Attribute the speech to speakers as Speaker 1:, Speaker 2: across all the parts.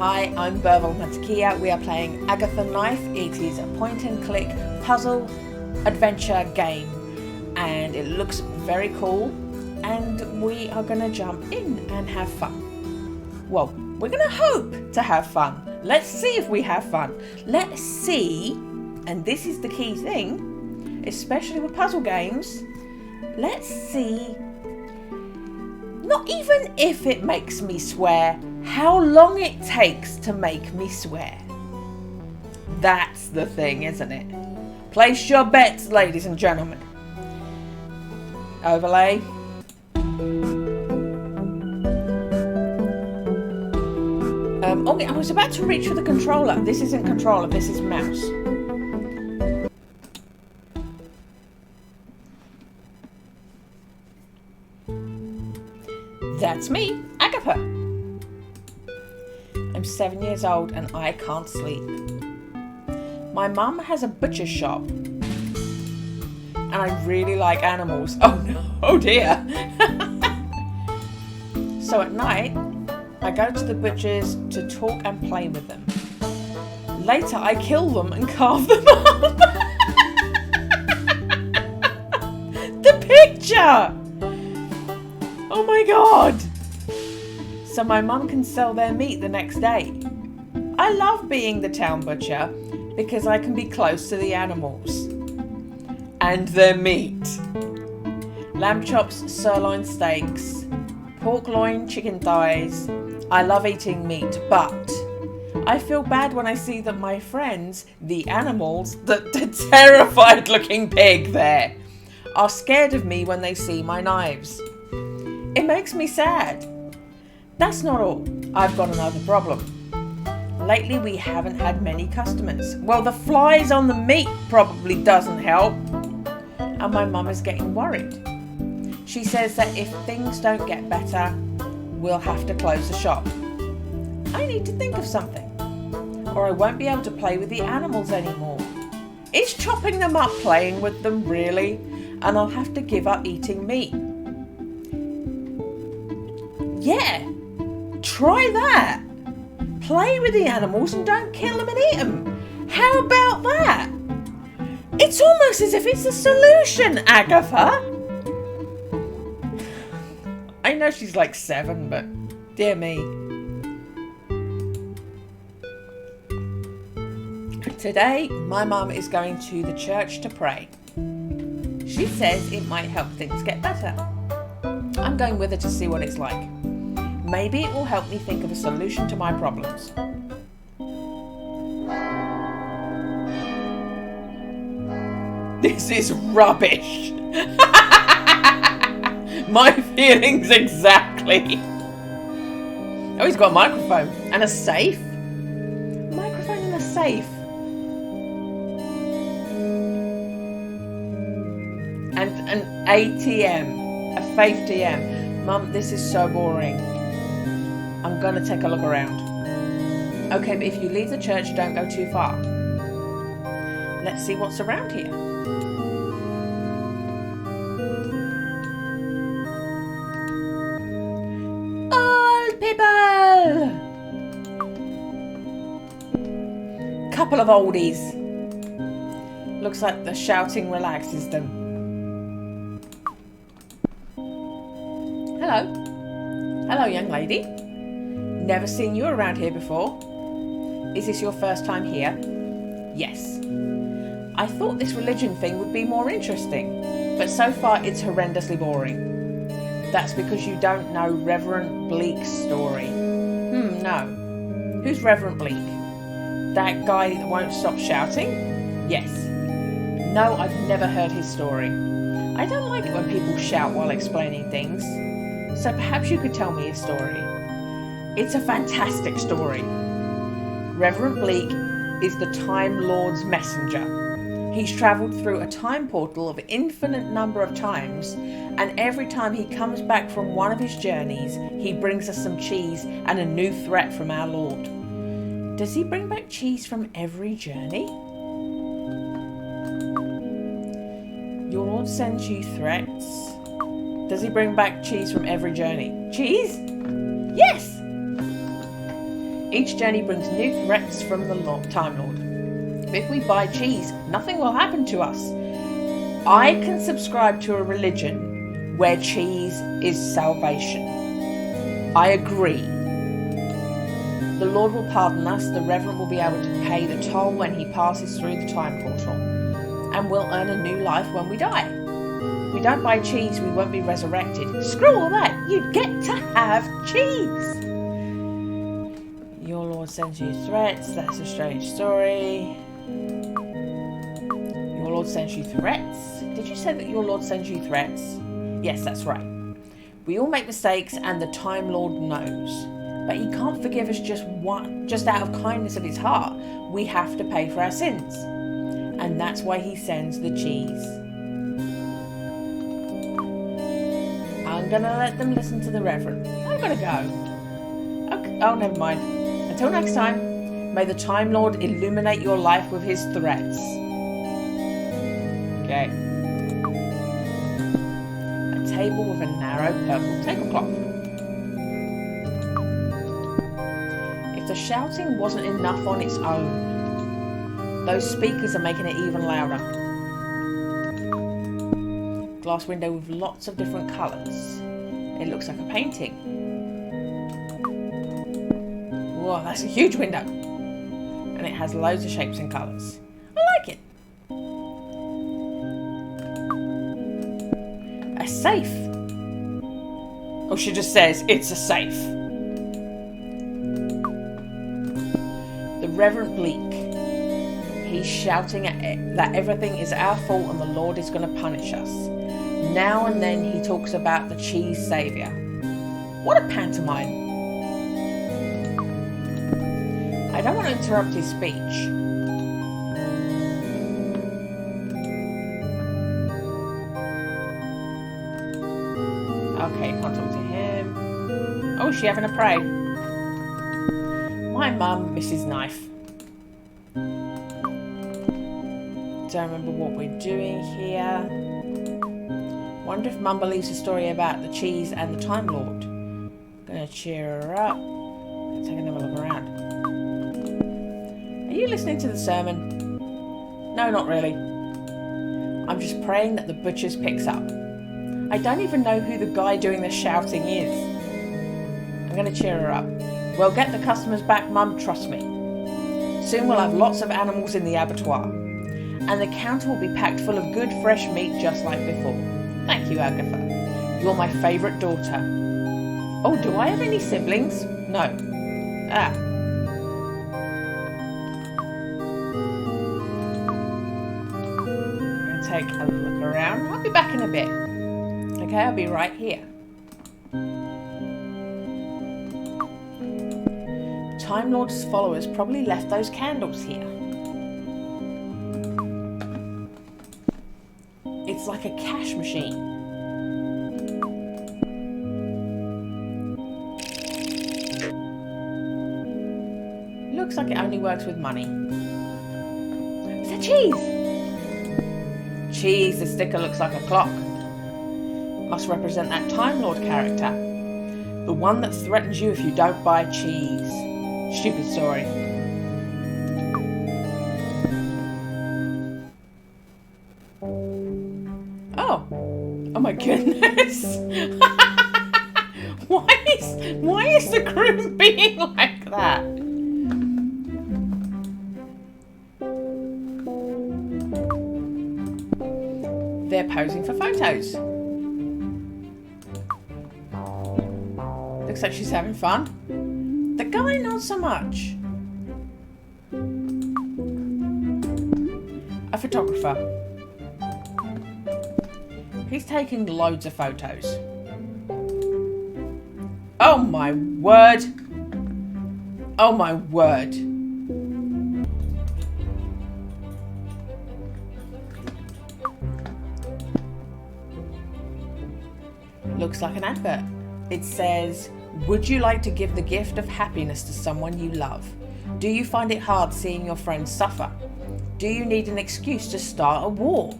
Speaker 1: Hi, I'm Burval Matakia. We are playing Agatha Knife. It is a point and click puzzle adventure game and it looks very cool, and we are going to jump in and have fun. Well, we're going to hope to have fun. Let's see if we have fun. Let's see, and this is the key thing, especially with puzzle games, let's see, not even if it makes me swear, how long it takes to make me swear. That's the thing, isn't it? Place your bets, ladies and gentlemen. Overlay. Okay, I was about to reach for the controller. This isn't controller, this is mouse. That's me, Agatha. I'm 7 years old and I can't sleep. My mum has a butcher shop and I really like animals. Oh no, oh dear. So at night, I go to the butchers to talk and play with them. Later, I kill them and carve them up. The picture! Oh my god! So my mum can sell their meat the next day. I love being the town butcher because I can be close to the animals. And their meat. Lamb chops, sirloin steaks, pork loin, chicken thighs. I love eating meat, but I feel bad when I see that my friends, the animals, the terrified looking pig there, are scared of me when they see my knives. It makes me sad. That's not all. I've got another problem. Lately we haven't had many customers. Well, the flies on the meat probably doesn't help. And my mum is getting worried. She says that if things don't get better, we'll have to close the shop. I need to think of something, or I won't be able to play with the animals anymore. Is chopping them up playing with them really? And I'll have to give up eating meat. Yeah, try that. Play with the animals and don't kill them and eat them. How about that? It's almost as if it's a solution, Agatha. I know she's like 7, but dear me. Today, my mum is going to the church to pray. She says it might help things get better. I'm going with her to see what it's like. Maybe it will help me think of a solution to my problems. This is rubbish. My feelings exactly. Oh, he's got a microphone and a safe. Microphone and a safe. And an ATM, a faith TM. Mum, this is so boring. I'm gonna take a look around. Okay, but if you leave the church, don't go too far. Let's see what's around here. Old people! Couple of oldies. Looks like the shouting relaxes them. Hello. Hello, young lady. Never seen you around here before. Is this your first time here? Yes. I thought this religion thing would be more interesting, but so far it's horrendously boring. That's because you don't know Reverend Bleak's story. No. Who's Reverend Bleak? That guy that won't stop shouting? Yes. No, I've never heard his story. I don't like it when people shout while explaining things. So perhaps you could tell me a story. It's a fantastic story. Reverend Bleak is the Time Lord's messenger. He's travelled through a time portal of infinite number of times, and every time he comes back from one of his journeys, he brings us some cheese and a new threat from our Lord. Does he bring back cheese from every journey? Your Lord sends you threats. Does he bring back cheese from every journey? Cheese? Yes! Each journey brings new threats from the Time Lord. If we buy cheese, nothing will happen to us. I can subscribe to a religion where cheese is salvation. I agree. The Lord will pardon us. The Reverend will be able to pay the toll when he passes through the time portal. And we'll earn a new life when we die. If we don't buy cheese, we won't be resurrected. Screw all that. You get to have cheese. Your Lord sends you threats. That's a strange story. Your Lord sends you threats? Did you say that your Lord sends you threats? Yes, that's right. We all make mistakes and the Time Lord knows. But he can't forgive us just out of kindness of his heart. We have to pay for our sins. And that's why he sends the cheese. I'm going to let them listen to the Reverend. I'm going to go. Okay. Oh, never mind. Until next time, may the Time Lord illuminate your life with his threats. Okay. A table with a narrow purple tablecloth. If the shouting wasn't enough on its own, those speakers are making it even louder. Glass window with lots of different colours. It looks like a painting. Whoa, that's a huge window. And it has loads of shapes and colours. I like it. A safe. Oh, she just says it's a safe. The Reverend Bleak. He's shouting that everything is our fault and the Lord is going to punish us. Now and then he talks about the cheese saviour. What a pantomime. I don't want to interrupt his speech. Okay, can't talk to him. Oh, is she having a pray? My mum, Mrs. Knife. Don't remember what we're doing here. Wonder if Mum believes the story about the cheese and the Time Lord. Gonna cheer her up. Take another look around. Are you listening to the sermon? No, not really. I'm just praying that the butcher's picks up. I don't even know who the guy doing the shouting is. I'm gonna cheer her up. We'll get the customers back, Mum, trust me. Soon we'll have lots of animals in the abattoir. And the counter will be packed full of good fresh meat just like before. Thank you, Agatha. You're my favourite daughter. Oh, do I have any siblings? No. Ah. I'm going to take a look around. I'll be back in a bit. Okay, I'll be right here. Time Lord's followers probably left those candles here. It's like a cash machine. Looks like it only works with money. Is that cheese? Cheese, the sticker looks like a clock. Must represent that Time Lord character. The one that threatens you if you don't buy cheese. Stupid story. Oh my goodness. Why is the groom being like that? They're posing for photos. Looks like she's having fun. The guy not so much. A photographer. He's taking loads of photos. Oh my word. Oh my word. Looks like an advert. It says, would you like to give the gift of happiness to someone you love? Do you find it hard seeing your friends suffer? Do you need an excuse to start a war?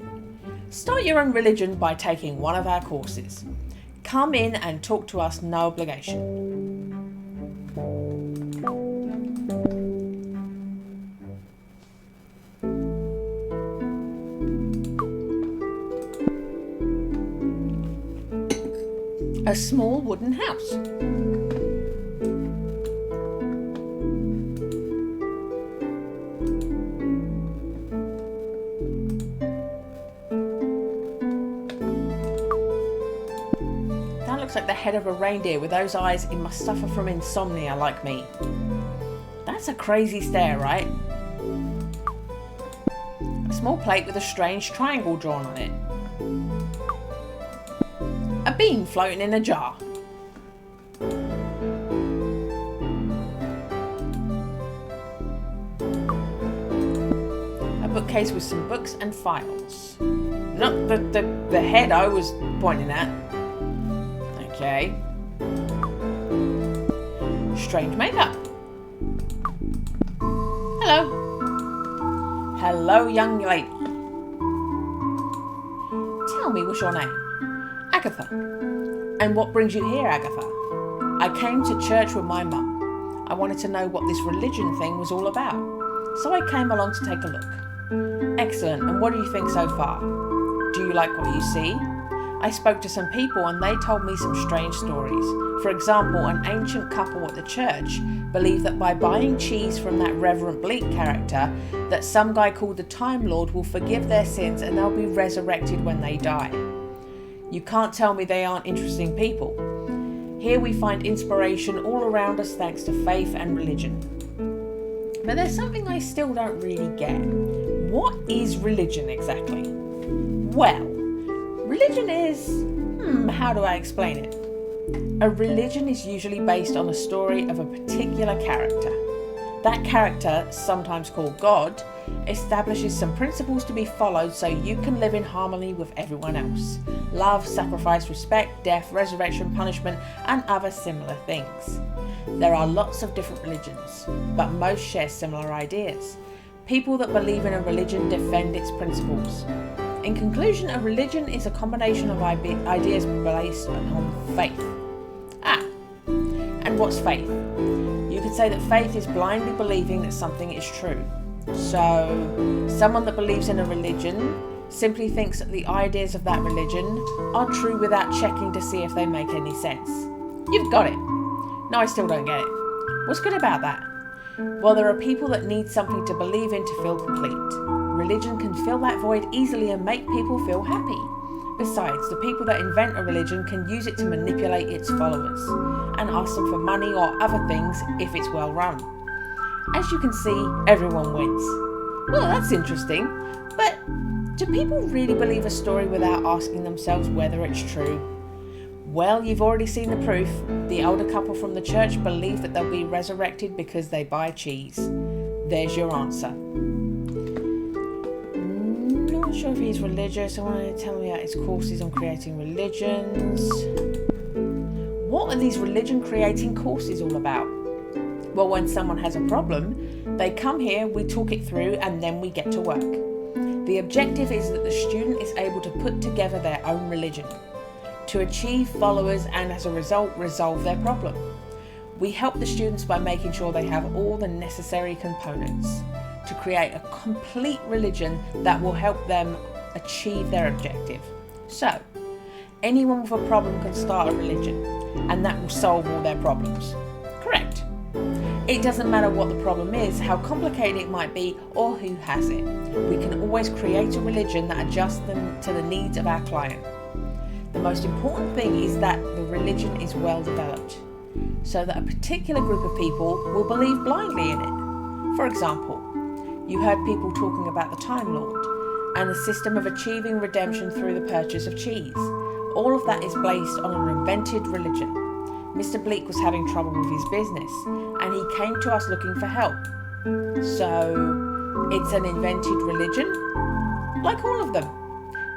Speaker 1: Start your own religion by taking one of our courses. Come in and talk to us, no obligation. A small wooden house. That looks like the head of a reindeer with those eyes. It must suffer from insomnia like me. That's a crazy stare, right? A small plate with a strange triangle drawn on it. A bean floating in a jar. A bookcase with some books and files. Not the head I was pointing at. Okay. Strange makeup. Hello. Hello, young lady. Tell me, what's your name? Agatha. And what brings you here, Agatha? I came to church with my mum. I wanted to know what this religion thing was all about. So I came along to take a look. Excellent. And what do you think so far? Do you like what you see? I spoke to some people and they told me some strange stories. For example, an ancient couple at the church believe that by buying cheese from that Reverend Bleak character, that some guy called the Time Lord will forgive their sins and they'll be resurrected when they die. You can't tell me they aren't interesting people. Here we find inspiration all around us thanks to faith and religion. But there's something I still don't really get. What is religion exactly? Well, religion is... how do I explain it? A religion is usually based on a story of a particular character. That character, sometimes called God, establishes some principles to be followed so you can live in harmony with everyone else. Love, sacrifice, respect, death, resurrection, punishment, and other similar things. There are lots of different religions, but most share similar ideas. People that believe in a religion defend its principles. In conclusion, a religion is a combination of ideas based on faith. And what's faith? You could say that faith is blindly believing that something is true. So, someone that believes in a religion simply thinks that the ideas of that religion are true without checking to see if they make any sense. You've got it. No, I still don't get it. What's good about that? Well, there are people that need something to believe in to feel complete. Religion can fill that void easily and make people feel happy. Besides, the people that invent a religion can use it to manipulate its followers and ask them for money or other things if it's well run. As you can see, everyone wins. Well, that's interesting, but do people really believe a story without asking themselves whether it's true? Well, you've already seen the proof. The older couple from the church believe that they'll be resurrected because they buy cheese. There's your answer. Not sure if he's religious. I want to tell me about his courses on creating religions. What are these religion creating courses all about? Well, when someone has a problem, they come here, we talk it through, and then we get to work. The objective is that the student is able to put together their own religion, to achieve followers and as a result resolve their problem. We help the students by making sure they have all the necessary components to create a complete religion that will help them achieve their objective. So, anyone with a problem can start a religion, and that will solve all their problems. Correct. It doesn't matter what the problem is, how complicated it might be, or who has it. We can always create a religion that adjusts them to the needs of our client. The most important thing is that the religion is well developed, so that a particular group of people will believe blindly in it. For example, you heard people talking about the Time Lord and the system of achieving redemption through the purchase of cheese. All of that is based on an invented religion. Mr. Bleak was having trouble with his business and he came to us looking for help. So, it's an invented religion? Like all of them.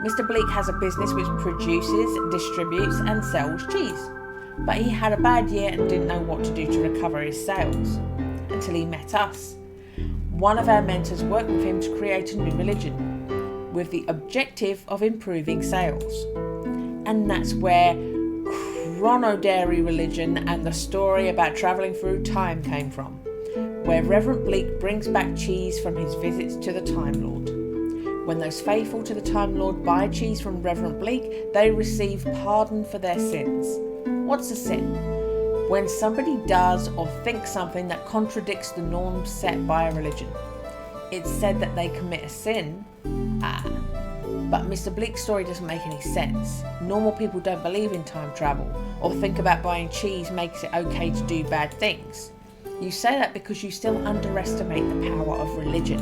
Speaker 1: Mr. Bleak has a business which produces, distributes and sells cheese. But he had a bad year and didn't know what to do to recover his sales until he met us. One of our mentors worked with him to create a new religion with the objective of improving sales. And that's where Chronodairy religion and the story about travelling through time came from, where Reverend Bleak brings back cheese from his visits to the Time Lord. When those faithful to the Time Lord buy cheese from Reverend Bleak, they receive pardon for their sins. What's a sin? When somebody does or thinks something that contradicts the norms set by a religion. It's said that they commit a sin. But Mr. Bleak's story doesn't make any sense. Normal people don't believe in time travel or think about buying cheese makes it okay to do bad things. You say that because you still underestimate the power of religion.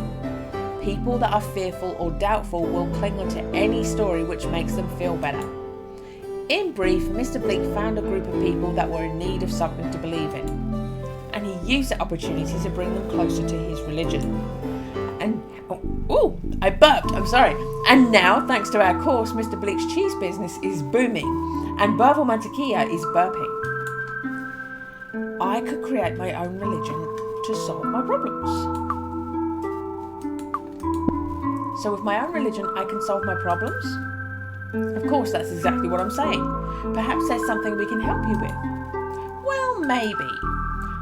Speaker 1: People that are fearful or doubtful will cling on to any story which makes them feel better. In brief, Mr. Bleak found a group of people that were in need of something to believe in, and he used the opportunity to bring them closer to his religion. And I burped, I'm sorry. And now, thanks to our course, Mr. Bleak's cheese business is booming, and Burville Mantequilla is burping. I could create my own religion to solve my problems. So with my own religion, I can solve my problems? Of course, that's exactly what I'm saying. Perhaps there's something we can help you with. Well, maybe.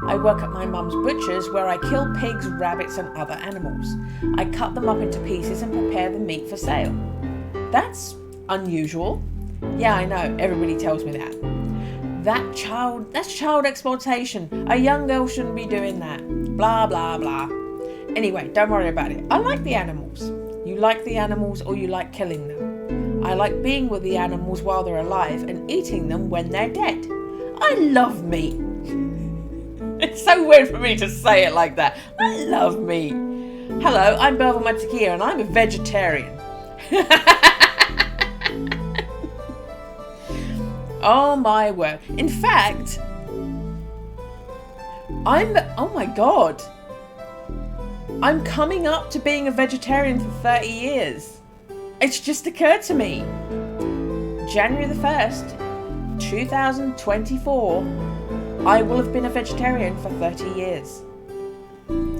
Speaker 1: I work at my mum's butcher's where I kill pigs, rabbits and other animals. I cut them up into pieces and prepare the meat for sale. That's unusual. Yeah, I know, everybody tells me that. That's child exploitation. A young girl shouldn't be doing that. Blah, blah, blah. Anyway, don't worry about it. I like the animals. You like the animals or you like killing them. I like being with the animals while they're alive and eating them when they're dead. I love meat. It's so weird for me to say it like that. I love meat. Hello, I'm Burville Mantequilla and I'm a vegetarian. Oh my word. In fact, oh my God. I'm coming up to being a vegetarian for 30 years. It's just occurred to me. January the 1st, 2024, I will have been a vegetarian for 30 years.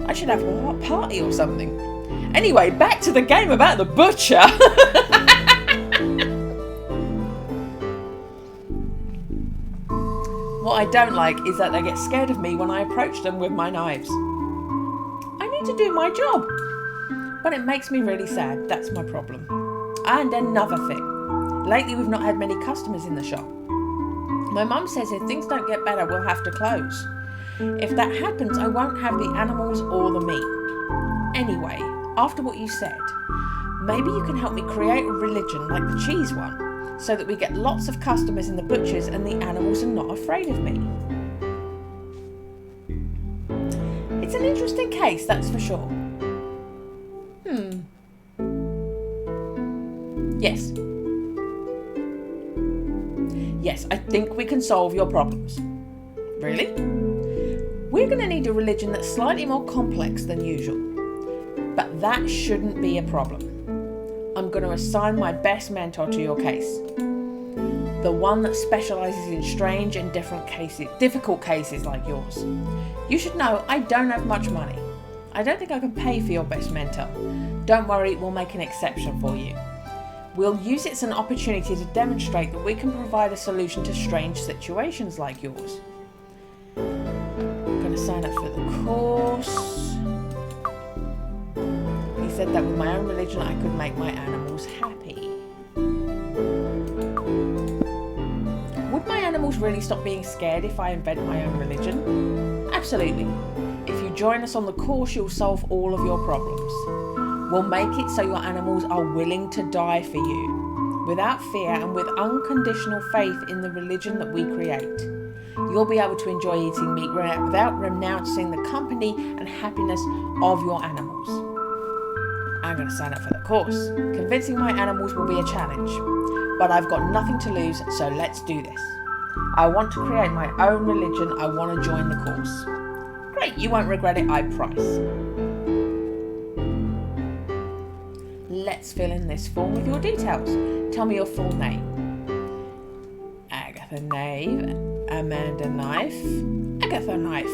Speaker 1: I should have a party or something. Anyway, back to the game about the butcher. What I don't like is that they get scared of me when I approach them with my knives. I need to do my job. But it makes me really sad. That's my problem. And another thing. Lately we've not had many customers in the shop. My mum says if things don't get better, we'll have to close. If that happens, I won't have the animals or the meat. Anyway, after what you said, maybe you can help me create a religion like the cheese one, so that we get lots of customers in the butchers and the animals are not afraid of me. It's an interesting case, that's for sure. Yes. Yes, I think we can solve your problems. Really? We're going to need a religion that's slightly more complex than usual. But that shouldn't be a problem. I'm going to assign my best mentor to your case. The one that specialises in strange and difficult cases like yours. You should know I don't have much money. I don't think I can pay for your best mentor. Don't worry, we'll make an exception for you. We'll use it as an opportunity to demonstrate that we can provide a solution to strange situations like yours. I'm going to sign up for the course. He said that with my own religion I could make my animals happy. Would my animals really stop being scared if I invent my own religion? Absolutely. If you join us on the course, you'll solve all of your problems. We'll make it so your animals are willing to die for you, without fear and with unconditional faith in the religion that we create. You'll be able to enjoy eating meat without renouncing the company and happiness of your animals. I'm going to sign up for the course. Convincing my animals will be a challenge, but I've got nothing to lose, so let's do this. I want to create my own religion. I want to join the course. Great, you won't regret it, I promise. Let's fill in this form with your details. Tell me your full name. Agatha Knave, Amanda Knife, Agatha Knife.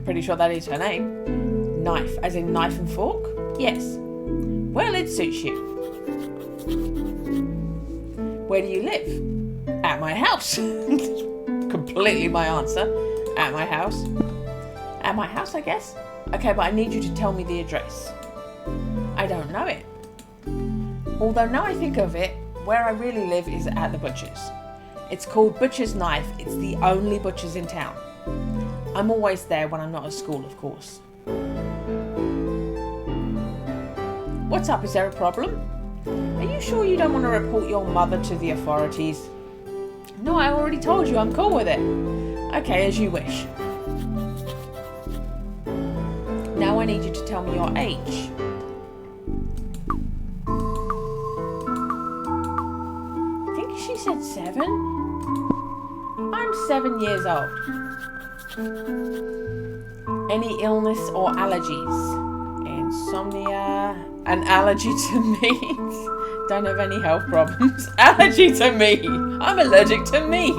Speaker 1: Pretty sure that is her name. Knife, as in knife and fork? Yes. Well, it suits you. Where do you live? At my house. Completely my answer. At my house. At my house, I guess. Okay, but I need you to tell me the address. I don't know it. Although now I think of it, where I really live is at the butcher's. It's called Butcher's Knife. It's the only butcher's in town. I'm always there when I'm not at school, of course. What's up? Is there a problem? Are you sure you don't want to report your mother to the authorities? No, I already told you I'm cool with it. Okay, as you wish. Now I need you to tell me your age. I think she said 7. I'm 7 years old. Any illness or allergies? Insomnia, an allergy to meat. Don't have any health problems. Allergy to meat. I'm allergic to meat.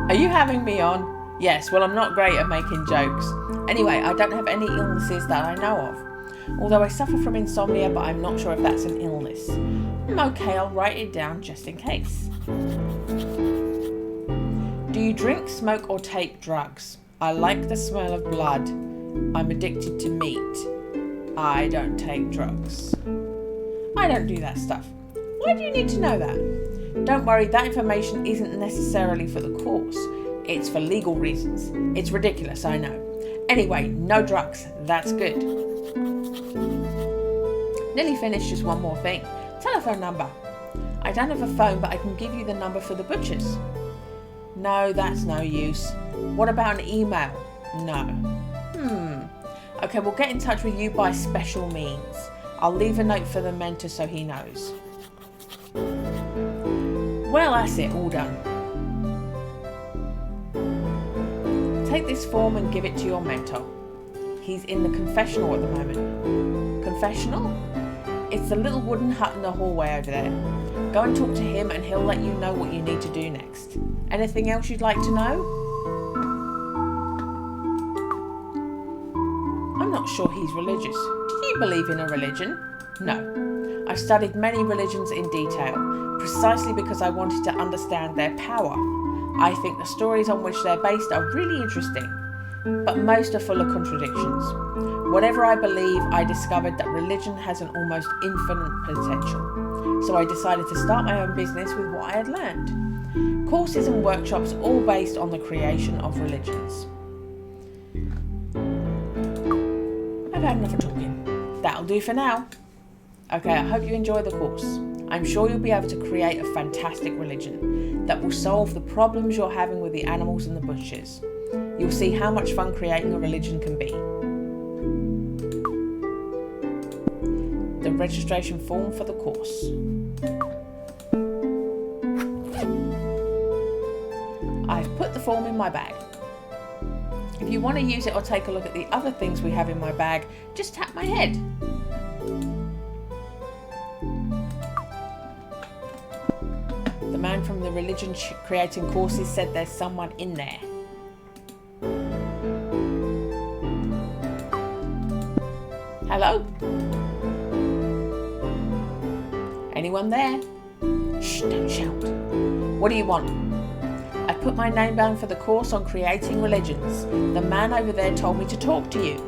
Speaker 1: Are you having me on? Yes, well, I'm not great at making jokes. Anyway, I don't have any illnesses that I know of. Although I suffer from insomnia, but I'm not sure if that's an illness. Okay, I'll write it down just in case. Do you drink, smoke, or take drugs? I like the smell of blood. I'm addicted to meat. I don't take drugs. I don't do that stuff. Why do you need to know that? Don't worry, that information isn't necessarily for the course. It's for legal reasons. It's ridiculous, I know. Anyway, no drugs. That's good. Nearly finished, just one more thing. Telephone number. I don't have a phone, but I can give you the number for the butcher's. No, that's no use. What about an email? No. Okay, we'll get in touch with you by special means. I'll leave a note for the mentor so he knows. Well, that's it, all done. Take this form and give it to your mentor. He's in the confessional at the moment. Confessional? It's the little wooden hut in the hallway over there. Go and talk to him and he'll let you know what you need to do next. Anything else you'd like to know? I'm not sure he's religious. Do you believe in a religion? No. I've studied many religions in detail, precisely because I wanted to understand their power. I think the stories on which they're based are really interesting, but most are full of contradictions. Whatever I believe, I discovered that religion has an almost infinite potential. So I decided to start my own business with what I had learned. Courses and workshops all based on the creation of religions. I've had enough of talking. That'll do for now. Okay, I hope you enjoy the course. I'm sure you'll be able to create a fantastic religion that will solve the problems you're having with the animals and the bushes. You'll see how much fun creating a religion can be. The registration form for the course. I've put the form in my bag. If you want to use it or take a look at the other things we have in my bag, just tap my head. The man from the religion creating courses said there's someone in there. Hello? Anyone there? Shh, don't shout. What do you want? I put my name down for the course on creating religions. The man over there told me to talk to you.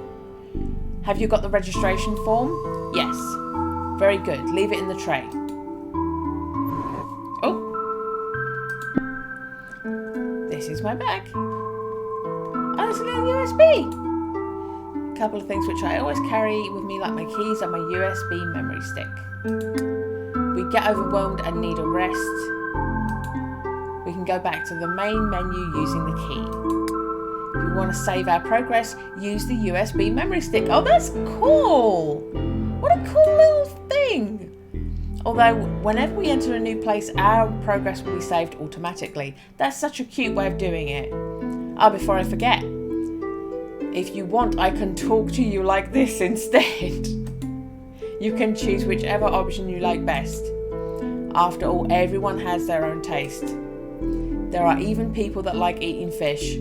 Speaker 1: Have you got the registration form? Yes. Very good. Leave it in the tray. Oh. This is my bag. Oh, there's a little USB. A couple of things which I always carry with me, like my keys and my USB memory stick. We get overwhelmed and need a rest. We can go back to the main menu using the key. If we want to save our progress, use the USB memory stick. Oh, that's cool! What a cool little thing! Although, whenever we enter a new place, our progress will be saved automatically. That's such a cute way of doing it. Oh, before I forget, if you want, I can talk to you like this instead. You can choose whichever option you like best. After all, everyone has their own taste. There are even people that like eating fish,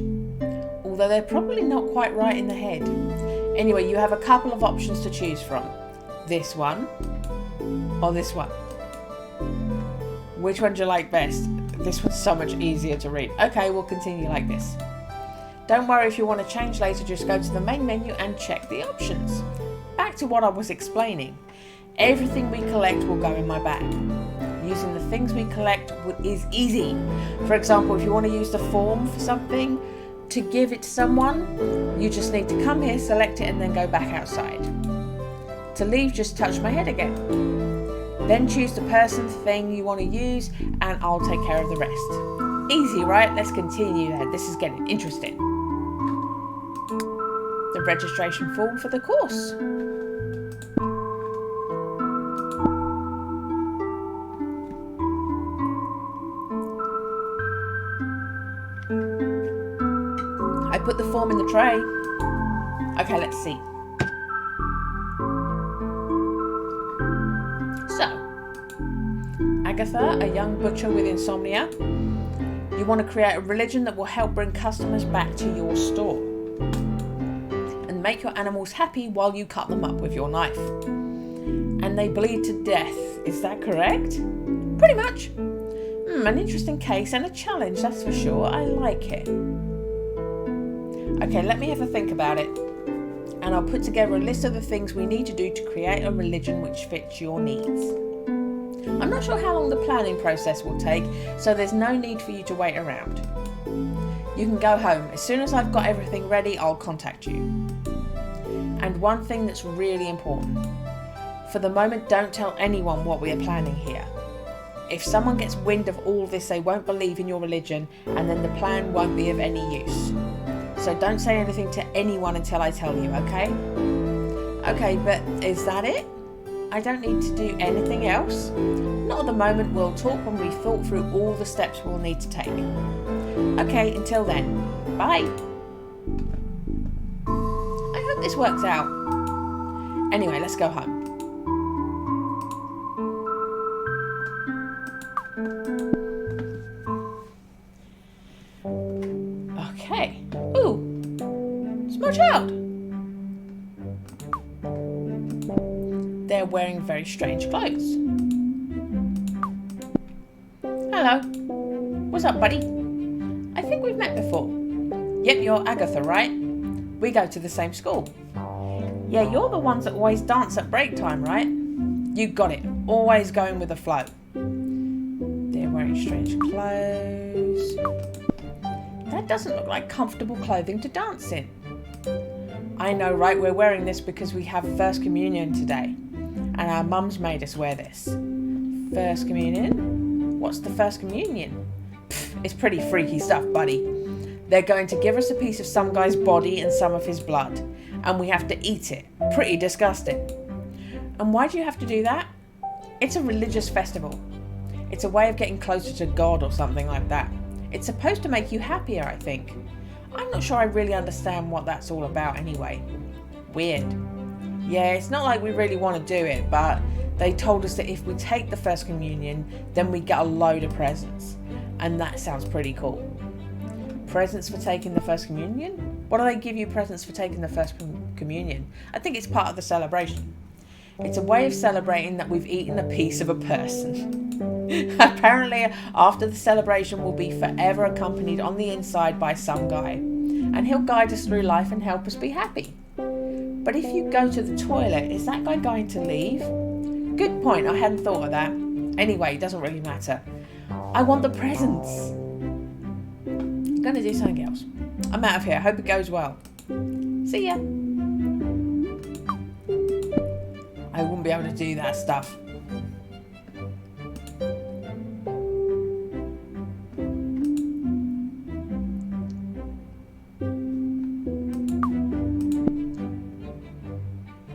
Speaker 1: although they're probably not quite right in the head. Anyway, you have a couple of options to choose from. This one or this one. Which one do you like best? This one's so much easier to read. Okay, we'll continue like this. Don't worry if you want to change later, just go to the main menu and check the options. Back to what I was explaining. Everything we collect will go in my bag. Using the things we collect is easy. For example, if you want to use the form for something to give it to someone, you just need to come here, select it, and then go back outside. To leave, just touch my head again. Then choose the person, thing you want to use, and I'll take care of the rest. Easy, right? Let's continue then. This is getting interesting. The registration form for the course. I put the form in the tray. Okay, let's see. So, Agatha, a young butcher with insomnia. You want to create a religion that will help bring customers back to your store and make your animals happy while you cut them up with your knife. And they bleed to death. Is that correct? Pretty much. An interesting case and a challenge, that's for sure. I like it. Okay, let me have a think about it. And I'll put together a list of the things we need to do to create a religion which fits your needs. I'm not sure how long the planning process will take, so there's no need for you to wait around. You can go home. As soon as I've got everything ready, I'll contact you. And one thing that's really important. For the moment, don't tell anyone what we are planning here. If someone gets wind of all this, they won't believe in your religion, and then the plan won't be of any use. So don't say anything to anyone until I tell you, okay? Okay, but is that it? I don't need to do anything else? Not at the moment. We'll talk when we've thought through all the steps we'll need to take. Okay, until then, bye. I hope this works out. Anyway, let's go home. Okay. Ooh, small child. They're wearing very strange clothes. Hello. What's up, buddy? I think we've met before. Yep, you're Agatha, right? We go to the same school. Yeah, you're the ones that always dance at break time, right? You got it. Always going with the flow. They're wearing strange clothes. That doesn't look like comfortable clothing to dance in. I know, right? We're wearing this because we have First Communion today. And our mums made us wear this. First Communion? What's the First Communion? It's pretty freaky stuff, buddy. They're going to give us a piece of some guy's body and some of his blood. And we have to eat it. Pretty disgusting. And why do you have to do that? It's a religious festival. It's a way of getting closer to God or something like that. It's supposed to make you happier, I think. I'm not sure I really understand what that's all about anyway. Weird. Yeah, it's not like we really want to do it, but they told us that if we take the First Communion, then we get a load of presents. And that sounds pretty cool. Presents for taking the First Communion? What do they give you presents for taking the First Communion? I think it's part of the celebration. It's a way of celebrating that we've eaten a piece of a person. Apparently, after the celebration, we'll be forever accompanied on the inside by some guy. And he'll guide us through life and help us be happy. But if you go to the toilet, is that guy going to leave? Good point, I hadn't thought of that. Anyway, it doesn't really matter. I want the presents. I'm going to do something else. I'm out of here. Hope it goes well. See ya. I wouldn't be able to do that stuff.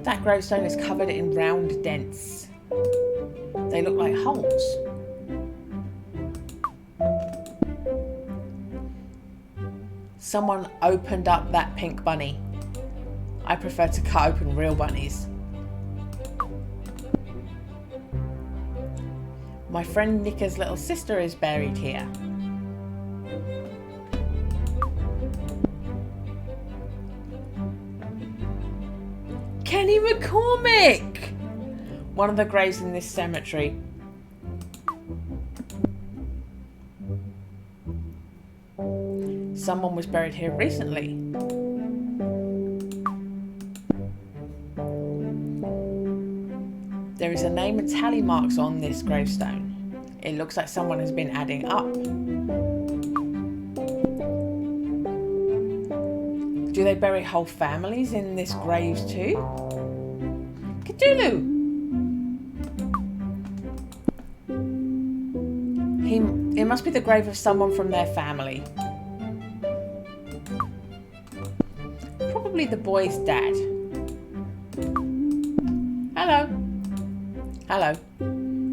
Speaker 1: That gravestone is covered in round dents. They look like holes. Someone opened up that pink bunny. I prefer to cut open real bunnies. My friend Nika's little sister is buried here. Kenny McCormick! One of the graves in this cemetery. Someone was buried here recently. There is a name and tally marks on this gravestone. It looks like someone has been adding up. Do they bury whole families in this graves too? Cthulhu! It must be the grave of someone from their family. Probably the boy's dad. Hello. Hello.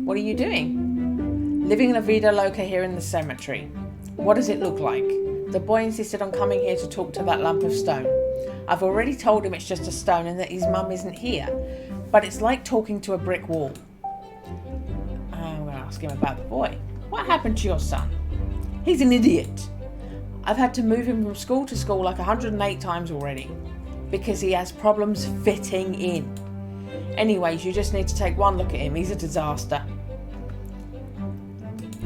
Speaker 1: What are you doing? Living la vida loca here in the cemetery. What does it look like? The boy insisted on coming here to talk to that lump of stone. I've already told him it's just a stone and that his mum isn't here. But it's like talking to a brick wall. I'm going to ask him about the boy. What happened to your son? He's an idiot. I've had to move him from school to school like 108 times already. Because he has problems fitting in. Anyways, you just need to take one look at him. He's a disaster.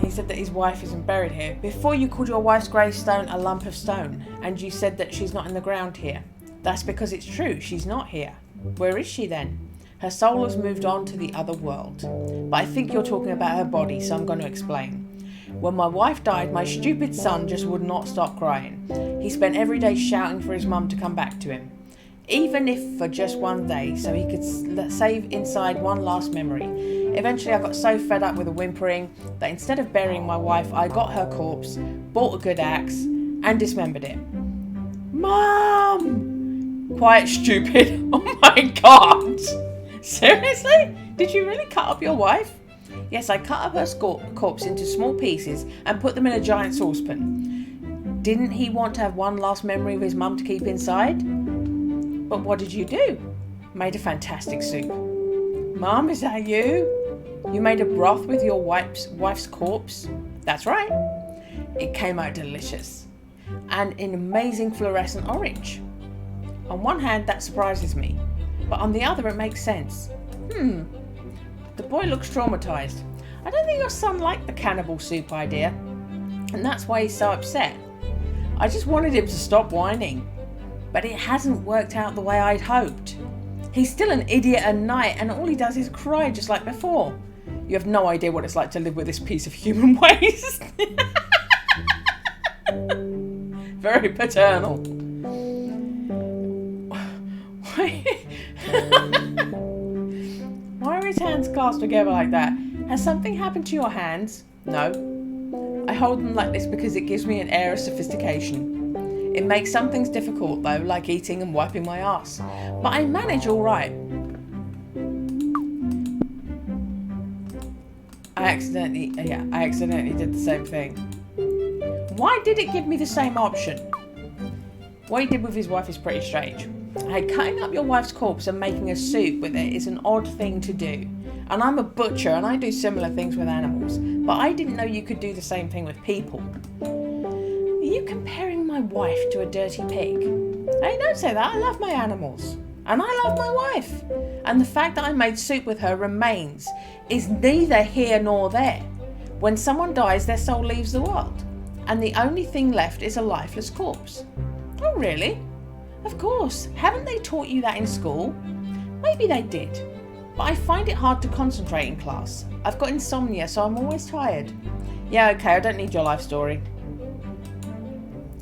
Speaker 1: He said that his wife isn't buried here. Before you called your wife's gravestone a lump of stone, and you said that she's not in the ground here. That's because it's true, she's not here. Where is she then? Her soul has moved on to the other world. But I think you're talking about her body, so I'm going to explain. When my wife died, my stupid son just would not stop crying. He spent every day shouting for his mum to come back to him. Even if for just one day, so he could save inside one last memory. Eventually I got so fed up with the whimpering that instead of burying my wife, I got her corpse, bought a good axe, and dismembered it. Mum! Quiet, stupid. Oh my god! Seriously? Did you really cut up your wife? Yes, I cut up her corpse into small pieces and put them in a giant saucepan. Didn't he want to have one last memory of his mum to keep inside? But what did you do? Made a fantastic soup. Mum, is that you? You made a broth with your wife's corpse? That's right. It came out delicious. And in amazing fluorescent orange. On one hand, that surprises me. But on the other, it makes sense. The boy looks traumatized. I don't think your son liked the cannibal soup idea. And that's why he's so upset. I just wanted him to stop whining. But it hasn't worked out the way I'd hoped. He's still an idiot at night and all he does is cry just like before. You have no idea what it's like to live with this piece of human waste. Very paternal. Why are his hands clasped together like that? Has something happened to your hands? No. I hold them like this because it gives me an air of sophistication. It makes some things difficult though, like eating and wiping my ass. But I manage all right. I accidentally did the same thing. Why did it give me the same option? What he did with his wife is pretty strange. Cutting up your wife's corpse and making a soup with it is an odd thing to do. And I'm a butcher and I do similar things with animals. But I didn't know you could do the same thing with people. Are you comparing my wife to a dirty pig? Hey, don't say that. I love my animals. And I love my wife. And the fact that I made soup with her remains is neither here nor there. When someone dies, their soul leaves the world. And the only thing left is a lifeless corpse. Oh, really? Of course. Haven't they taught you that in school? Maybe they did. But I find it hard to concentrate in class. I've got insomnia, so I'm always tired. Yeah, okay, I don't need your life story.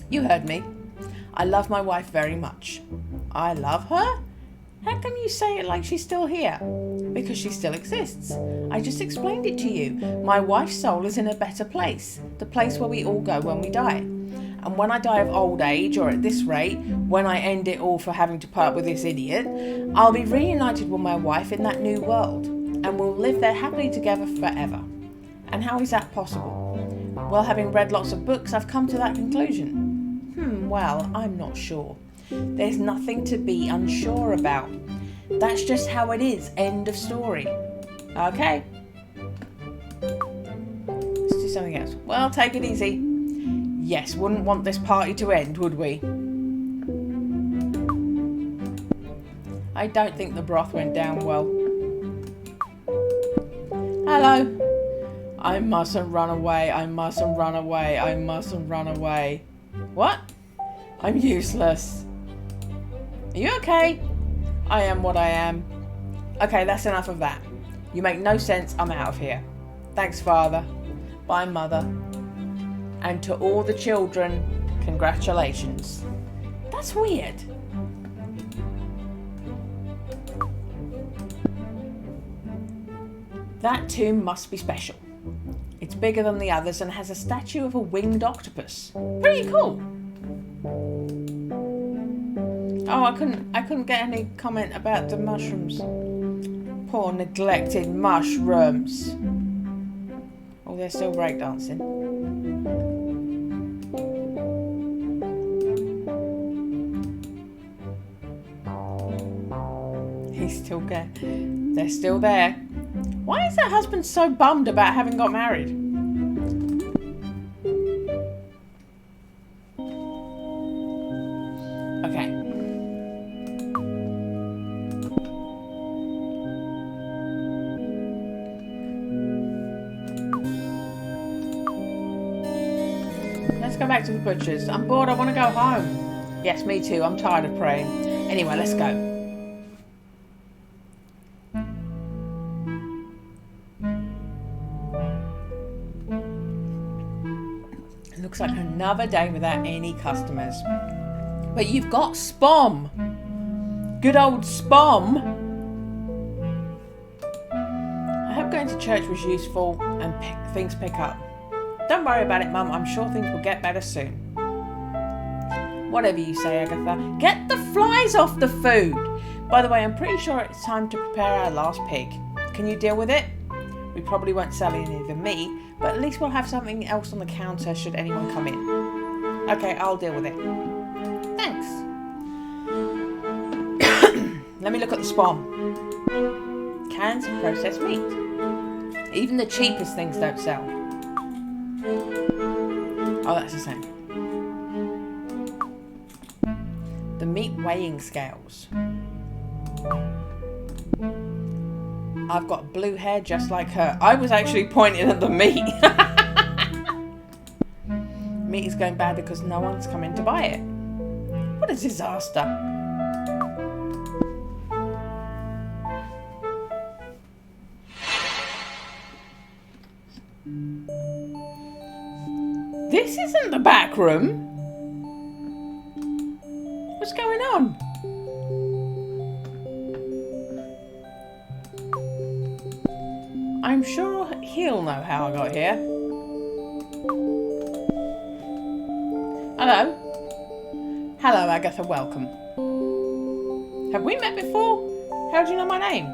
Speaker 1: You heard me. I love my wife very much. I love her? How come you say it like she's still here? Because she still exists. I just explained it to you. My wife's soul is in a better place. The place where we all go when we die. And when I die of old age, or at this rate, when I end it all for having to put up with this idiot, I'll be reunited with my wife in that new world. And we'll live there happily together forever. And how is that possible? Well, having read lots of books, I've come to that conclusion. Well, I'm not sure. There's nothing to be unsure about. That's just how it is. End of story. Okay. Let's do something else. Well, take it easy. Yes, wouldn't want this party to end, would we? I don't think the broth went down well. Hello. I mustn't run away. I mustn't run away. I mustn't run away. What? I'm useless. Are you okay? I am what I am. Okay, that's enough of that. You make no sense. I'm out of here. Thanks, Father. Bye, Mother. And to all the children, congratulations. That's weird. That tomb must be special. It's bigger than the others and has a statue of a winged octopus. Pretty cool. Oh, I couldn't get any comment about the mushrooms. Poor neglected mushrooms. Oh, they're still breakdancing. He's still there. They're still there. Why is her husband so bummed about having got married? Okay. Let's go back to the butcher's. I'm bored. I want to go home. Yes, me too. I'm tired of praying. Anyway, let's go. Looks like another day without any customers. But you've got Spom. Good old Spom. I hope going to church was useful and things pick up. Don't worry about it, Mum. I'm sure things will get better soon. Whatever you say, Agatha. Get the flies off the food. By the way, I'm pretty sure it's time to prepare our last pig. Can you deal with it? We probably won't sell any of the meat, but at least we'll have something else on the counter should anyone come in. Okay, I'll deal with it. Thanks. Let me look at the Spom. Cans of processed meat. Even the cheapest things don't sell. Oh, that's the same. The meat weighing scales. I've got blue hair just like her. I was actually pointing at the meat. Meat is going bad because no one's come in to buy it. What a disaster. This isn't the back room. What's going on? I'm sure he'll know how I got here. Hello. Hello, Agatha, welcome. Have we met before? How do you know my name?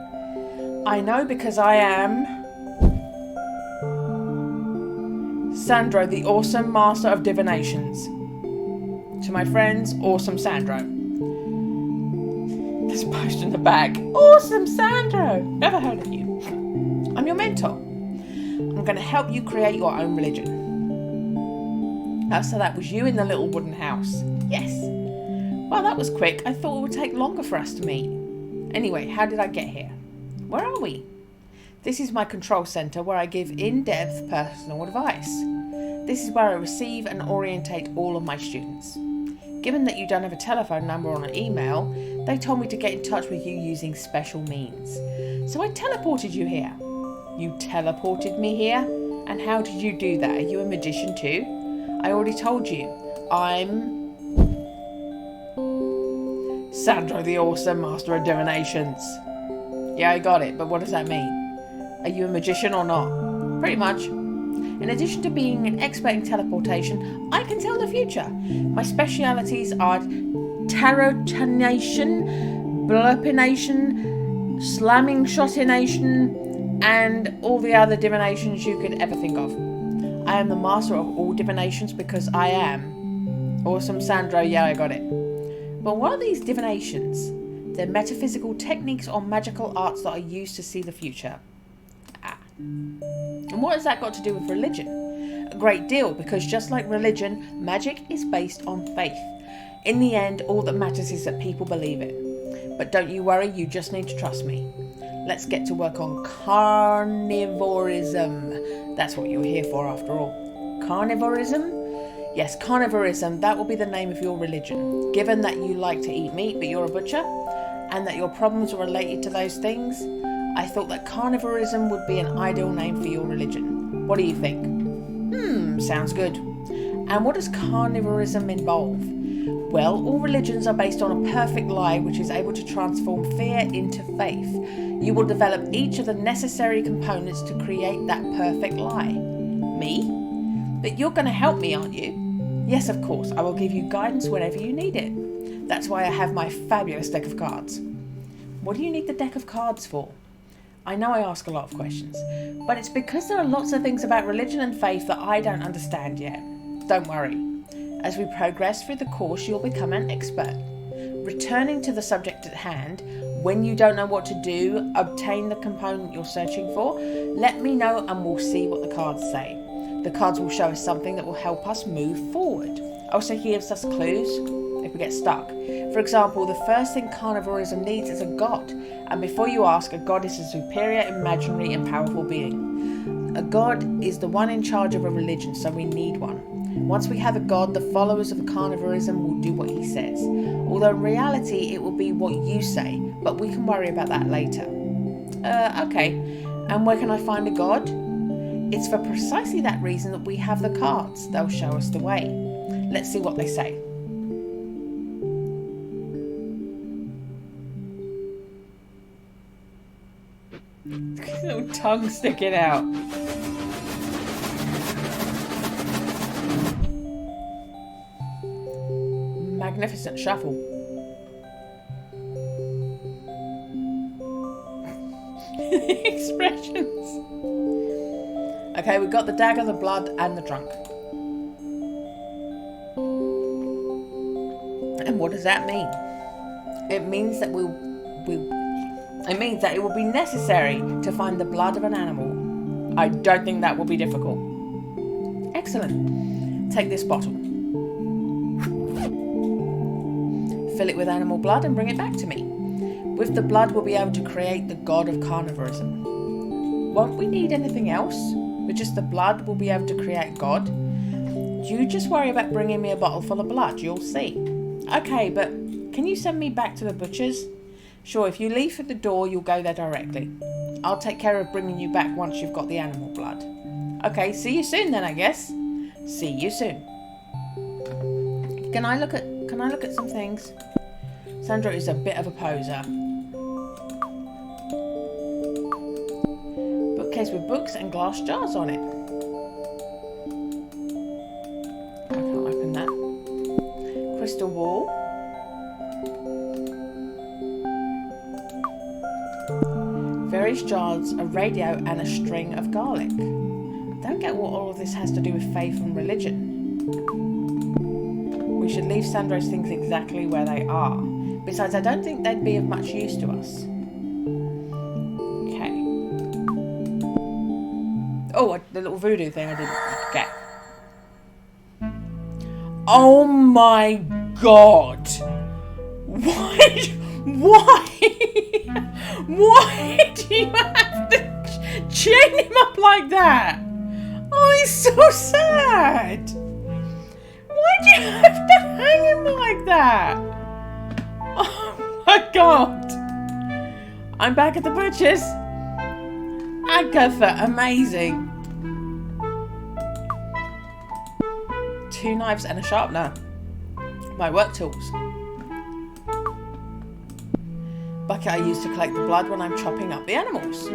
Speaker 1: I know because I am Sandro, the awesome master of divinations. To my friends, awesome Sandro. There's a post in the back. Awesome Sandro! Never heard of you. I'm your mentor. I'm going to help you create your own religion. So that was you in the little wooden house. Yes. Well, that was quick. I thought it would take longer for us to meet. Anyway, how did I get here? Where are we? This is my control centre where I give in-depth personal advice. This is where I receive and orientate all of my students. Given that you don't have a telephone number or an email, they told me to get in touch with you using special means. So I teleported you here. You teleported me here? And how did you do that? Are you a magician too? I already told you. I'm Sandro, the awesome master of divinations. Yeah, I got it, but what does that mean? Are you a magician or not? Pretty much. In addition to being an expert in teleportation, I can tell the future. My specialities are tarotination, blurpination, slamming shotination, and all the other divinations you could ever think of. I am the master of all divinations because I am awesome Sandro. Yeah, I got it. But what are these divinations? They're metaphysical techniques or magical arts that are used to see the future. And what has that got to do with religion? A great deal, because just like religion, magic is based on faith. In the end, all that matters is that people believe it. But don't you worry, you just need to trust me. Let's get to work on carnivorism. That's what you're here for after all. Carnivorism? Yes, carnivorism, that will be the name of your religion. Given that you like to eat meat, but you're a butcher, and that your problems are related to those things, I thought that carnivorism would be an ideal name for your religion. What do you think? Sounds good. And what does carnivorism involve? Well, all religions are based on a perfect lie which is able to transform fear into faith. You will develop each of the necessary components to create that perfect lie. Me? But you're going to help me, aren't you? Yes, of course. I will give you guidance whenever you need it. That's why I have my fabulous deck of cards. What do you need the deck of cards for? I know I ask a lot of questions, but it's because there are lots of things about religion and faith that I don't understand yet. Don't worry. As we progress through the course, you'll become an expert. Returning to the subject at hand, when you don't know what to do, obtain the component you're searching for, let me know and we'll see what the cards say. The cards will show us something that will help us move forward. Also gives us clues if we get stuck. For example, the first thing carnivorism needs is a god. And before you ask, a god is a superior, imaginary and powerful being. A god is the one in charge of a religion, so we need one. Once we have a god, the followers of carnivorism will do what he says. Although in reality, it will be what you say, but we can worry about that later. Okay. And where can I find a god? It's for precisely that reason that we have the cards. They'll show us the way. Let's see what they say. Little tongue sticking out. Magnificent shuffle. Expressions. Okay, we've got the dagger, the blood, and the drunk. And what does that mean? It means that it will be necessary to find the blood of an animal. I don't think that will be difficult. Excellent. Take this bottle. Fill it with animal blood and bring it back to me. With the blood, we'll be able to create the god of carnivorism. Won't we need anything else? With just the blood, we'll be able to create God. You just worry about bringing me a bottle full of blood, you'll see. Okay, but can you send me back to the butcher's? Sure, if you leave through the door, you'll go there directly. I'll take care of bringing you back once you've got the animal blood. Okay, see you soon then, I guess. See you soon. Can I look at some things? Sandra is a bit of a poser. Bookcase with books and glass jars on it. I can't open that. Crystal wall. Various jars, a radio and a string of garlic. Don't get what all of this has to do with faith and religion. We should leave Sandro's things exactly where they are. Besides, I don't think they'd be of much use to us. Okay. Oh, the little voodoo thing I didn't get. Oh my god! Why? Why do you have to chain him up like that? Oh, he's so sad! Why do you have to hang him like that? Oh my god! I'm back at the butcher's. Agatha, amazing. 2 knives and a sharpener. My work tools. Bucket I use to collect the blood when I'm chopping up the animals.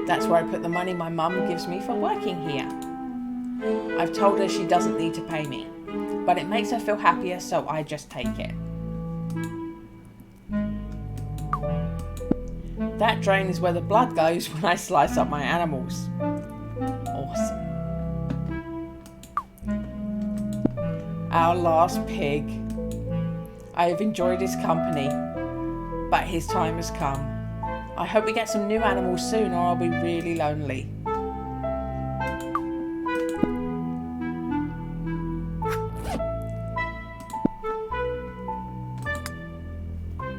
Speaker 1: That's where I put the money my mum gives me for working here. I've told her she doesn't need to pay me, but it makes her feel happier, so I just take it. That drain is where the blood goes when I slice up my animals. Awesome. Our last pig. I have enjoyed his company, but his time has come. I hope we get some new animals soon, or I'll be really lonely.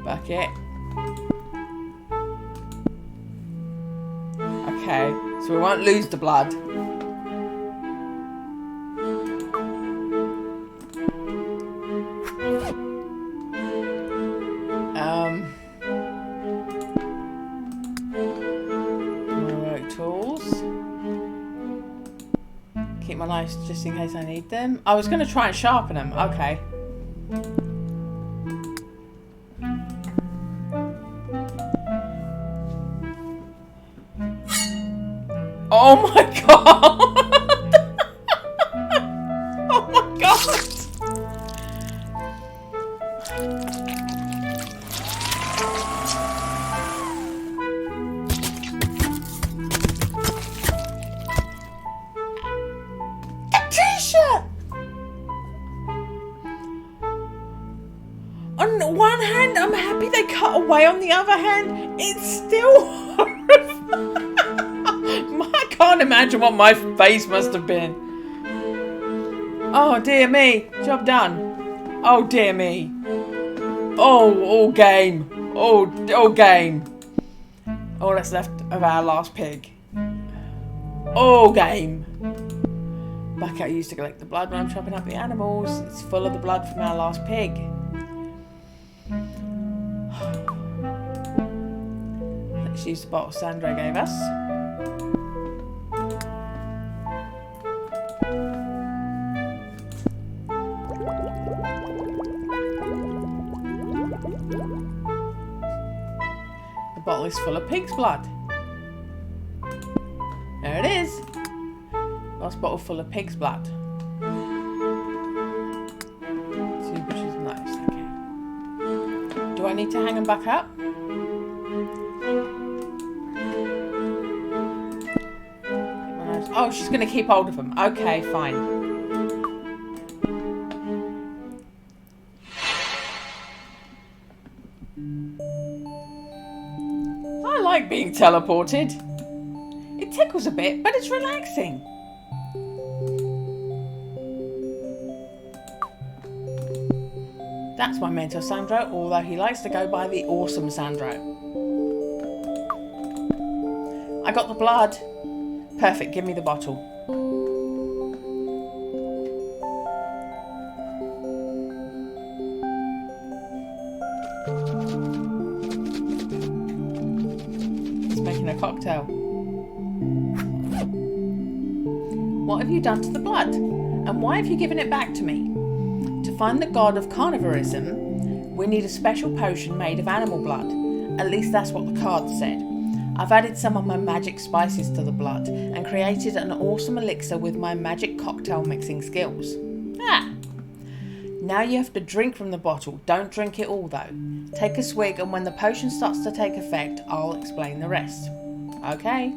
Speaker 1: Bucket. Okay, so we won't lose the blood. keep my knives just in case I need them. I was going to try and sharpen them. Okay. Oh my god! Oh my god! T-shirt! On one hand, I'm happy they cut away. On the other hand, it's still horrifying. I can't imagine what my face must have been. Oh dear me, job done. Oh dear me. Oh, all game. All game. All that's left of our last pig. All game. Back out, I used to collect the blood when I'm chopping up the animals. It's full of the blood from our last pig. Let's use the bottle Sandra gave us. The bottle is full of pig's blood. There it is. Last bottle full of pig's blood. 2 bushes, nice, okay. Do I need to hang them back up? Oh, she's going to keep hold of them. Okay, fine. I like being teleported. It tickles a bit, but it's relaxing. That's my mentor Sandro, although he likes to go by the awesome Sandro. I got the blood. Perfect, give me the bottle. He's making a cocktail. What have you done to the blood? And why have you given it back to me? To find the god of carnivorism, we need a special potion made of animal blood. At least that's what the card said. I've added some of my magic spices to the blood and created an awesome elixir with my magic cocktail mixing skills. Ah! Now you have to drink from the bottle. Don't drink it all though. Take a swig and when the potion starts to take effect, I'll explain the rest. Okay?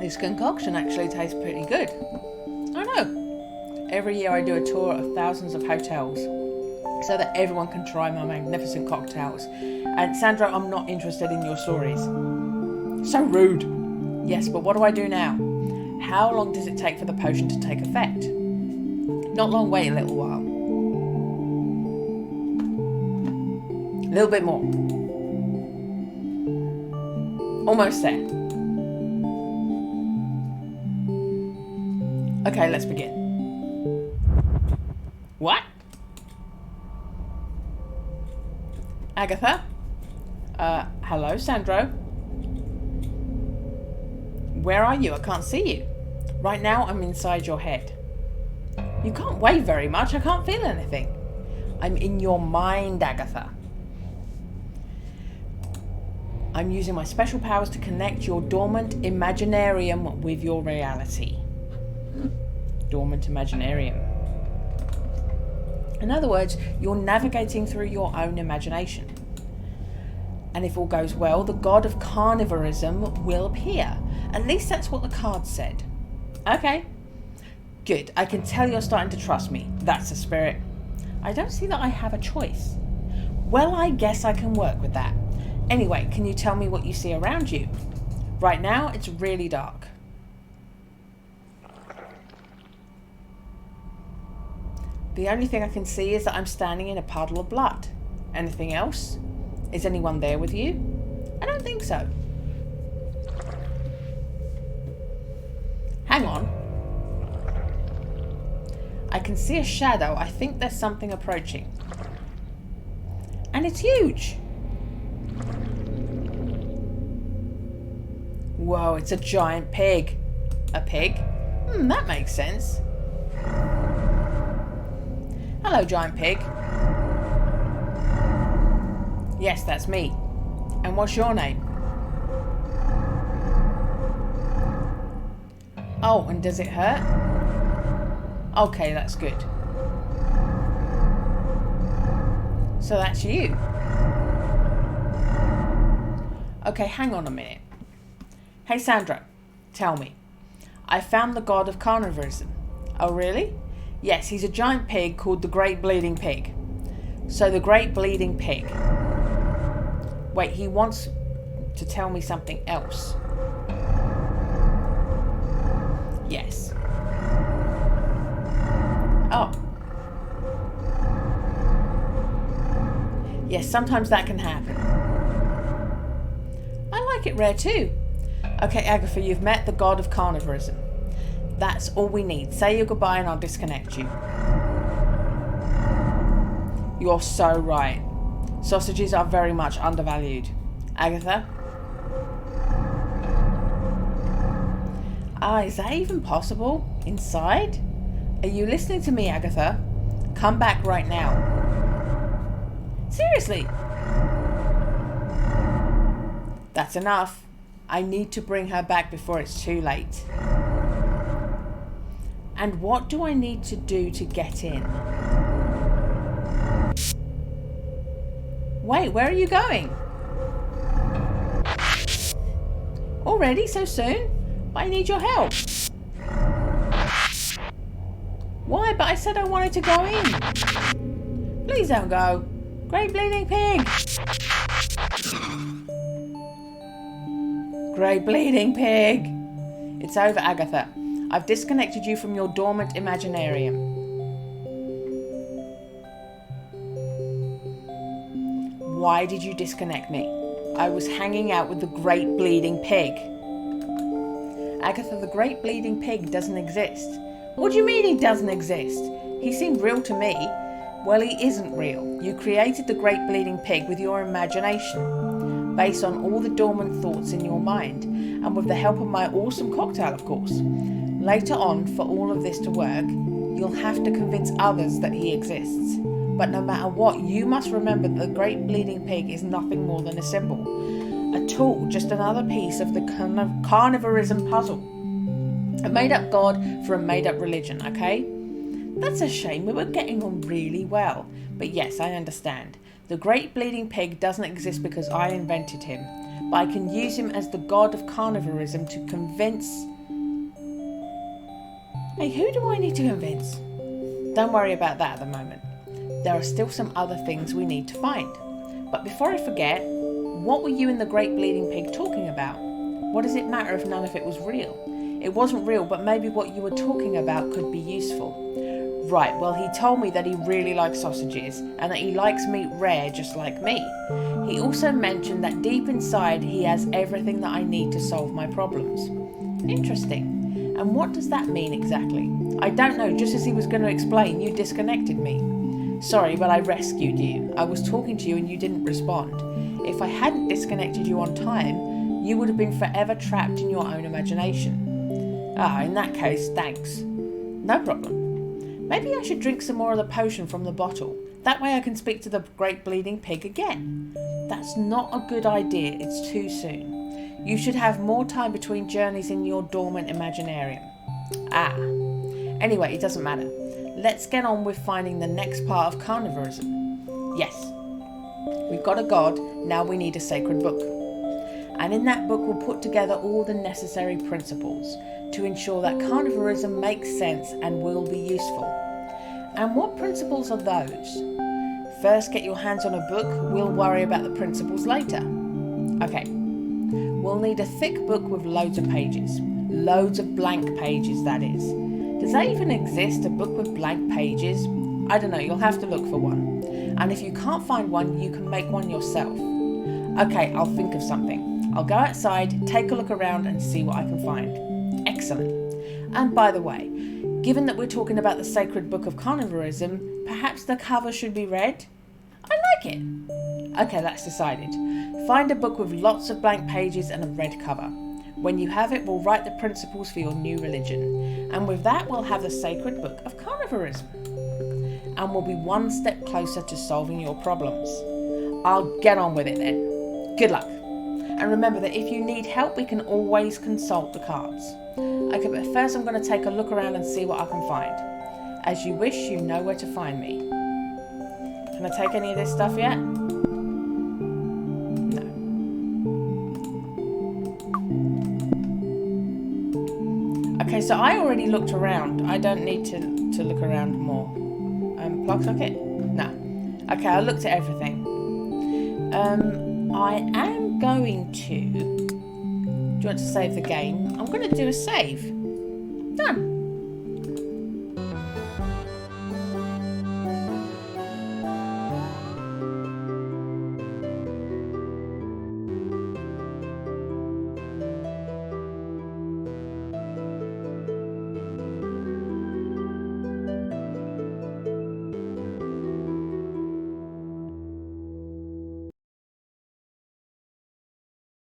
Speaker 1: This concoction actually tastes pretty good. I know. Every year I do a tour of thousands of hotels so that everyone can try my magnificent cocktails. And Sandra, I'm not interested in your stories. So rude. Yes, but what do I do now? How long does it take for the potion to take effect? Not long, wait a little while. A little bit more. Almost there. Okay, let's begin. What? Agatha? Hello, Sandro? Where are you? I can't see you. Right now, I'm inside your head. You can't wave very much. I can't feel anything. I'm in your mind, Agatha. I'm using my special powers to connect your dormant imaginarium with your reality. Dormant imaginarium. In other words, you're navigating through your own imagination. And if all goes well, the god of carnivorism will appear. At least that's what the card said. Okay. Good. I can tell you're starting to trust me. That's the spirit. I don't see that I have a choice. Well, I guess I can work with that. Anyway, can you tell me what you see around you? Right now, it's really dark. The only thing I can see is that I'm standing in a puddle of blood. Anything else? Is anyone there with you? I don't think so. Hang on. I can see a shadow. I think there's something approaching. And it's huge. Whoa, it's a giant pig. A pig? That makes sense. Hello, giant pig. Yes, that's me. And what's your name? Oh, and does it hurt? Okay, that's good. So that's you. Okay, hang on a minute. Hey Sandra, tell me. I found the god of carnivorism. Oh really? Yes, he's a giant pig called the Great Bleeding Pig. So the Great Bleeding Pig. Wait, he wants to tell me something else. Yes. Oh. Yes, sometimes that can happen. I like it rare too. Okay, Agatha, you've met the god of carnivorism. That's all we need. Say your goodbye and I'll disconnect you. You're so right. Sausages are very much undervalued. Agatha? Is that even possible? Inside? Are you listening to me, Agatha? Come back right now. Seriously? That's enough. I need to bring her back before it's too late. And what do I need to do to get in? Wait, where are you going? Already so soon? But I need your help. Why? But I said I wanted to go in. Please don't go. Great Bleeding Pig. Great Bleeding Pig. It's over, Agatha. I've disconnected you from your dormant imaginarium. Why did you disconnect me? I was hanging out with the Great Bleeding Pig. Agatha, the Great Bleeding Pig doesn't exist. What do you mean he doesn't exist? He seemed real to me. Well, he isn't real. You created the Great Bleeding Pig with your imagination, based on all the dormant thoughts in your mind, and with the help of my awesome cocktail, of course. Later on, for all of this to work, you'll have to convince others that he exists. But no matter what, you must remember that the Great Bleeding Pig is nothing more than a symbol. A tool, just another piece of the carnivorism puzzle. A made-up god for a made-up religion, okay? That's a shame. We were getting on really well. But yes, I understand. The Great Bleeding Pig doesn't exist because I invented him. But I can use him as the god of carnivorism to convince... Hey, who do I need to convince? Don't worry about that at the moment. There are still some other things we need to find. But before I forget, what were you and the Great Bleeding Pig talking about? What does it matter if none of it was real? It wasn't real, but maybe what you were talking about could be useful. Right, well, he told me that he really likes sausages and that he likes meat rare just like me. He also mentioned that deep inside he has everything that I need to solve my problems. Interesting. And what does that mean exactly? I don't know, just as he was going to explain, you disconnected me. Sorry, but I rescued you. I was talking to you and you didn't respond. If I hadn't disconnected you on time, you would have been forever trapped in your own imagination. In that case, thanks. No problem. Maybe I should drink some more of the potion from the bottle. That way I can speak to the Great Bleeding Pig again. That's not a good idea, it's too soon. You should have more time between journeys in your dormant imaginarium. Anyway, it doesn't matter. Let's get on with finding the next part of carnivorism. Yes, we've got a god, now we need a sacred book. And in that book we'll put together all the necessary principles to ensure that carnivorism makes sense and will be useful. And what principles are those? First, get your hands on a book, we'll worry about the principles later. Okay, we'll need a thick book with loads of pages. Loads of blank pages, that is. Does that even exist, a book with blank pages? I don't know, you'll have to look for one. And if you can't find one, you can make one yourself. Okay, I'll think of something. I'll go outside, take a look around and see what I can find. Excellent. And by the way, Given that we're talking about the sacred book of carnivorism, perhaps the cover should be red? I like it. Okay, that's decided. Find a book with lots of blank pages and a red cover. When you have it, we'll write the principles for your new religion. And with that, we'll have the sacred book of carnivorism. And we'll be one step closer to solving your problems. I'll get on with it then. Good luck. And remember that if you need help, we can always consult the cards. Okay, but first I'm going to take a look around and see what I can find. As you wish, you know where to find me. Can I take any of this stuff yet? No. Okay, so I already looked around. I don't need to look around more. Plug socket? No. Okay, I looked at everything. I am going to... Do you want to save the game? I'm going to do a save. Done.